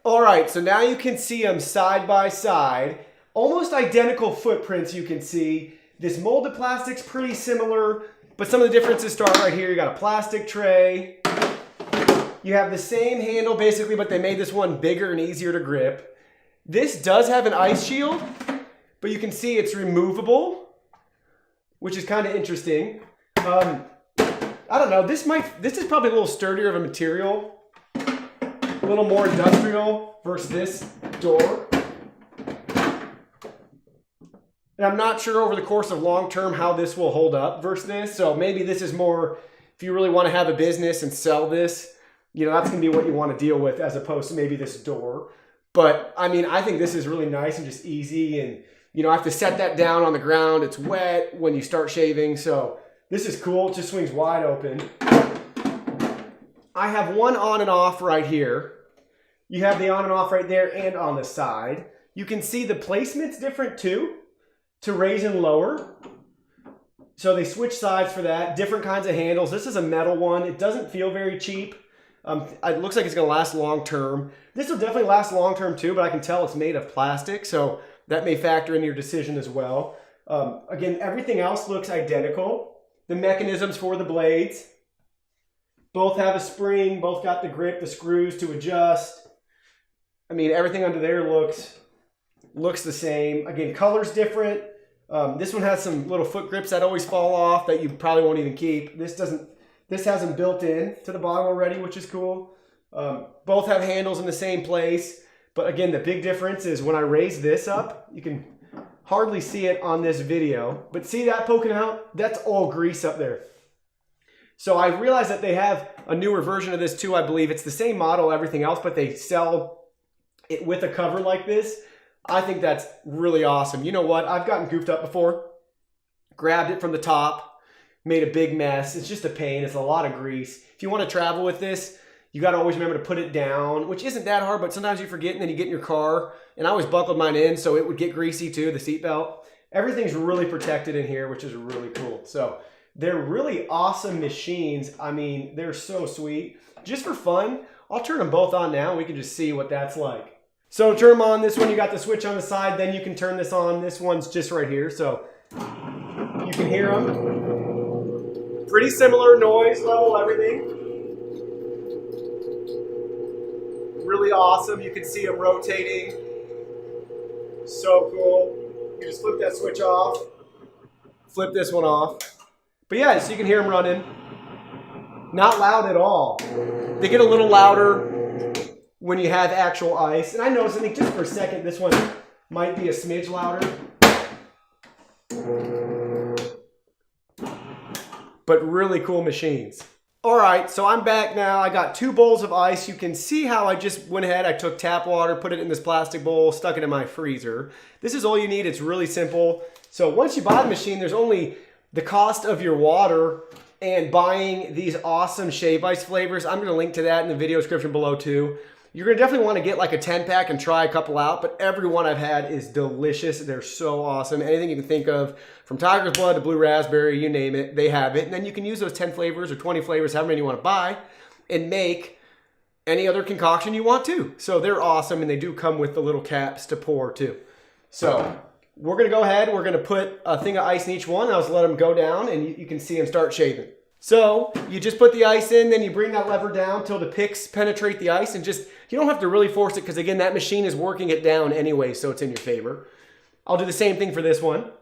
All right, so now you can see them side by side. Almost identical footprints you can see. This molded plastic's pretty similar, but some of the differences start right here. You got a plastic tray. You have the same handle basically, but they made this one bigger and easier to grip. This does have an ice shield, but you can see it's removable, which is kind of interesting. I don't know, this is probably a little sturdier of a material, a little more industrial versus this door. And I'm not sure over the course of long term how this will hold up versus this. So maybe this is more, if you really want to have a business and sell this, you know, that's going to be what you want to deal with as opposed to maybe this door. But I mean, I think this is really nice and just easy. And, you know, I have to set that down on the ground. It's wet when you start shaving. So this is cool. It just swings wide open. I have one on and off right here. You have the on and off right there and on the side. You can see the placement's different too, to raise and lower. So they switch sides for that. Different kinds of handles. This is a metal one. It doesn't feel very cheap. It looks like it's going to last long term. This will definitely last long term too, but I can tell it's made of plastic, so that may factor into your decision as well. Again, everything else looks identical. The mechanisms for the blades both have a spring, both got the grip, the screws to adjust. I mean, everything under there looks the same. Again, color's different. This one has some little foot grips that always fall off that you probably won't even keep. This has them built in to the bottom already, which is cool. Both have handles in the same place. But again, the big difference is when I raise this up, you can hardly see it on this video, but see that poking out? That's all grease up there. So I realized that they have a newer version of this too, I believe. It's the same model, everything else, but they sell it with a cover like this. I think that's really awesome. You know what? I've gotten goofed up before. Grabbed it from the top, made a big mess. It's just a pain. It's a lot of grease. If you want to travel with this, you got to always remember to put it down, which isn't that hard, but sometimes you forget and then you get in your car. And I always buckled mine in so it would get greasy too, the seatbelt. Everything's really protected in here, which is really cool. So they're really awesome machines. I mean, they're so sweet. Just for fun, I'll turn them both on now. We can just see what that's like. So turn them on. This one, you got the switch on the side. Then you can turn this on. This one's just right here. So you can hear them. Pretty similar noise level, everything. Really awesome. You can see them rotating. So cool. You just flip that switch off. Flip this one off. But yeah, so you can hear them running. Not loud at all. They get a little louder when you have actual ice. And I noticed, I think just for a second, this one might be a smidge louder. But really cool machines. All right, so I'm back now. I got 2 bowls of ice. You can see how I just went ahead. I took tap water, put it in this plastic bowl, stuck it in my freezer. This is all you need. It's really simple. So once you buy the machine, there's only the cost of your water and buying these awesome shave ice flavors. I'm going to link to that in the video description below too. You're going to definitely want to get like a 10-pack and try a couple out, but every one I've had is delicious. They're so awesome. Anything you can think of, from Tiger's Blood to Blue Raspberry, you name it, they have it. And then you can use those 10 flavors or 20 flavors, however many you want to buy, and make any other concoction you want to. So they're awesome, and they do come with the little caps to pour too. So we're going to go ahead. We're going to put a thing of ice in each one. I'll just let them go down, and you can see them start shaving. So you just put the ice in, then you bring that lever down till the picks penetrate the ice, and just, you don't have to really force it because again, that machine is working it down anyway, so it's in your favor. I'll do the same thing for this one.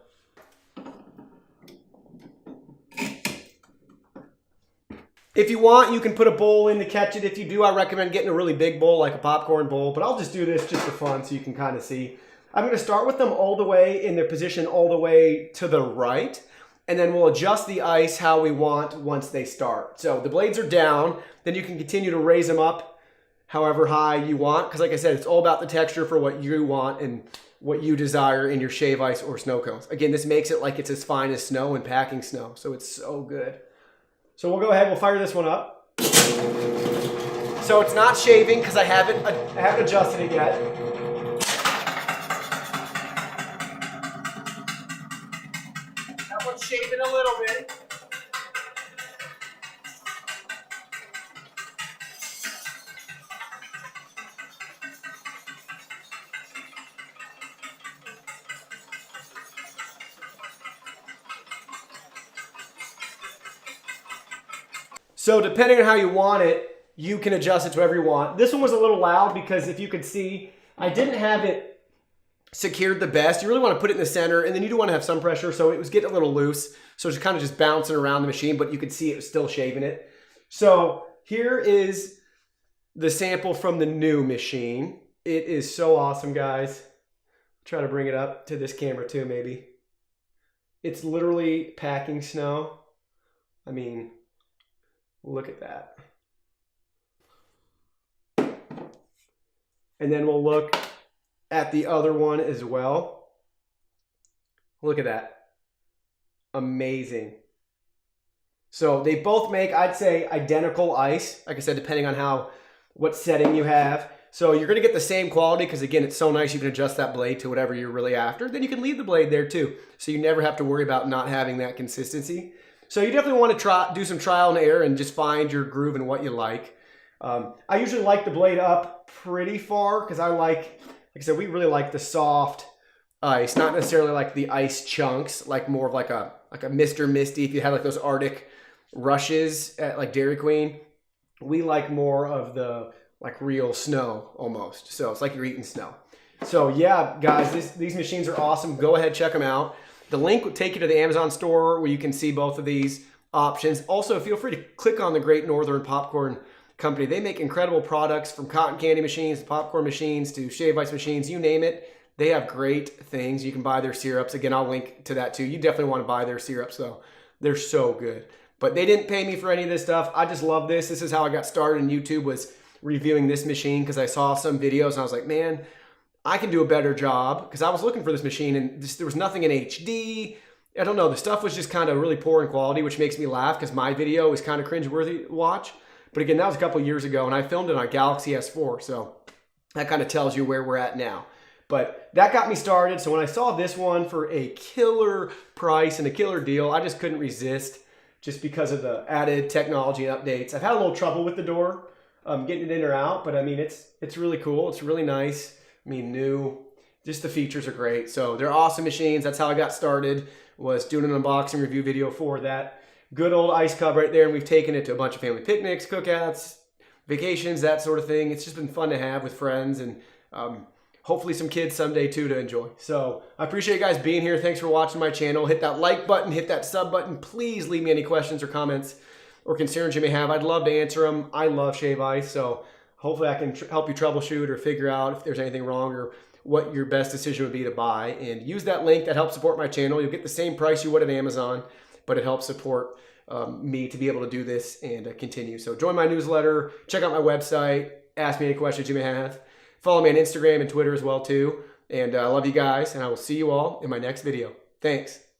If you want, you can put a bowl in to catch it. If you do, I recommend getting a really big bowl, like a popcorn bowl, but I'll just do this just for fun so you can kind of see. I'm going to start with them all the way in their position all the way to the right. And then we'll adjust the ice how we want once they start. So the blades are down, then you can continue to raise them up however high you want. Because like I said, it's all about the texture for what you want and what you desire in your shave ice or snow cones. Again, this makes it like it's as fine as snow and packing snow. So it's so good. So we'll go ahead, we'll fire this one up. So it's not shaving because I haven't adjusted it yet. Shaving a little bit. So depending on how you want it, you can adjust it to whatever you want. This one was a little loud because if you could see, I didn't have it secured the best. You really want to put it in the center, and then you do want to have some pressure, so it was getting a little loose. So it's kind of just bouncing around the machine, but you could see it was still shaving it. So here is the sample from the new machine. It is so awesome, guys. Try to bring it up to this camera too, maybe. It's literally packing snow. I mean, look at that. And then we'll look at the other one as well. Look at that. Amazing. So they both make, I'd say, identical ice. Like I said, depending on what setting you have. So you're going to get the same quality because, again, it's so nice you can adjust that blade to whatever you're really after. Then you can leave the blade there too. So you never have to worry about not having that consistency. So you definitely want to do some trial and error and just find your groove and what you like. I usually like the blade up pretty far because like I said, we really like the soft ice, not necessarily like the ice chunks, like more of like a Mr. Misty. If you have like those Arctic rushes at like Dairy Queen, we like more of the like real snow almost. So it's like you're eating snow. So yeah, guys, these machines are awesome. Go ahead, check them out. The link will take you to the Amazon store where you can see both of these options. Also, feel free to click on the Great Northern Popcorn Company. They make incredible products, from cotton candy machines to popcorn machines to shave ice machines, you name it. They have great things. You can buy their syrups. Again, I'll link to that too. You definitely want to buy their syrups though. They're so good. But they didn't pay me for any of this stuff. I just love this. This is how I got started in YouTube, was reviewing this machine because I saw some videos and I was like, man, I can do a better job, because I was looking for this machine and there was nothing in HD. I don't know. The stuff was just kind of really poor in quality, which makes me laugh because my video is kind of cringeworthy to watch. But again, that was a couple years ago, and I filmed it on Galaxy S4, so that kind of tells you where we're at now. But that got me started, so when I saw this one for a killer price and a killer deal, I just couldn't resist, just because of the added technology and updates. I've had a little trouble with the door, getting it in or out, but I mean, it's really cool. It's really nice. I mean, new. Just the features are great. So they're awesome machines. That's how I got started, was doing an unboxing review video for that. Good old ice cub right there, and we've taken it to a bunch of family picnics, cookouts, vacations, that sort of thing. It's just been fun to have with friends, and hopefully some kids someday too to enjoy. So I appreciate you guys being here. Thanks for watching my channel. Hit that like button, hit that sub button. Please leave me any questions or comments or concerns you may have. I'd love to answer them. I love shave ice, so hopefully I can help you troubleshoot or figure out if there's anything wrong or what your best decision would be to buy. And use that link. That helps support my channel. You'll get the same price you would at Amazon, but it helps support me to be able to do this and continue. So join my newsletter, check out my website, ask me any questions you may have. Follow me on Instagram and Twitter as well too. And I love you guys, and I will see you all in my next video. Thanks.